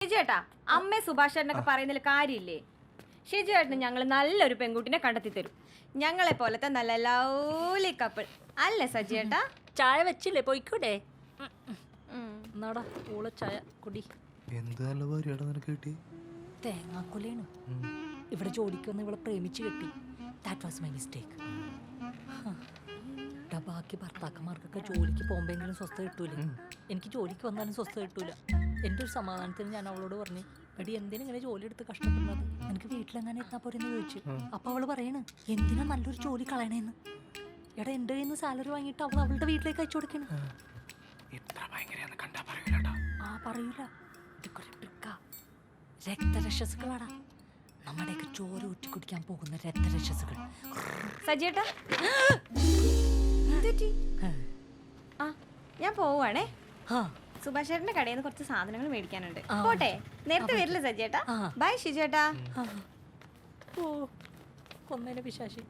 ഷിജുവേട്ടാ അമ്മ സുഭാഷേട്ടനൊക്കെ പറയുന്നതിൽ കാര്യമില്ലേ? ഷിജുവേട്ടന് ഞങ്ങൾ നല്ലൊരു പെൺകുട്ടിനെ കണ്ടെത്തി തരും. ഞങ്ങളെ പോലത്തെ നല്ല ലൗലി കപ്പിൾ അല്ലേ സജിയേട്ടാ? ചായ വെച്ചില്ലേ? പോയിക്കൂടെ? എന്നാടാ ഊള ചായ കുടി. എന്ത് നല്ല ഭാര്യയാടാ നിനക്ക് കിട്ടി. തേങ്ങാക്കൊലയാണ്. ഇവിടെ ജോലിക്ക് വന്ന് ഇവളെ പ്രേമിച്ച് കെട്ടി. That was my mistake. ബാക്കി ഭർത്താക്കന്മാർക്കൊക്കെ ജോലിക്ക് പോകുമ്പോഴെങ്കിലും സ്വസ്ഥത കിട്ടൂലേ? എനിക്ക് ജോലിക്ക് വന്നാലും സ്വസ്ഥത കിട്ടൂല. എൻ്റെ ഒരു സമാധാനത്തിന് ഞാൻ അവളോട് പറഞ്ഞു, എടി എന്തിനാ ഇങ്ങനെ ജോലി എടുത്ത് കഷ്ടപ്പെടുന്നത്, എനിക്ക് വീട്ടിലെങ്ങനെ എത്താൻ പോരെന്ന് ചോദിച്ചു. അപ്പൊ അവള് പറയണ്, എന്തിനാ നല്ലൊരു ജോലി കളയണേന്ന്. എടാ എൻ്റെ കയ്യിൽ നിന്ന് സാലറി വാങ്ങിയിട്ട് അവൾ അവളുടെ വീട്ടിലേക്ക് അയച്ചു കൊടുക്കണം. ആ പറയൂല, ഇതൊക്കെ ഒരു ട്രിക്കാ. രക്തരക്ഷസുകളാടാ, നമ്മുടെയൊക്കെ ചോര ഊറ്റി കുടിക്കാൻ പോകുന്ന രക്തരക്ഷസുകൾ. സജിയേട്ടാ ആ ഞാൻ പോവാണേ. സുഭാഷേട്ടന്റെ കടയിൽ നിന്ന് കുറച്ച് സാധനങ്ങൾ മേടിക്കാനുണ്ട്. പോട്ടെ, നേരത്തെ വരില്ല സജിയേട്ടാ. ബൈ ഷിജുവേട്ടാ. ഓ കൊന്നേനെ പിശാശി.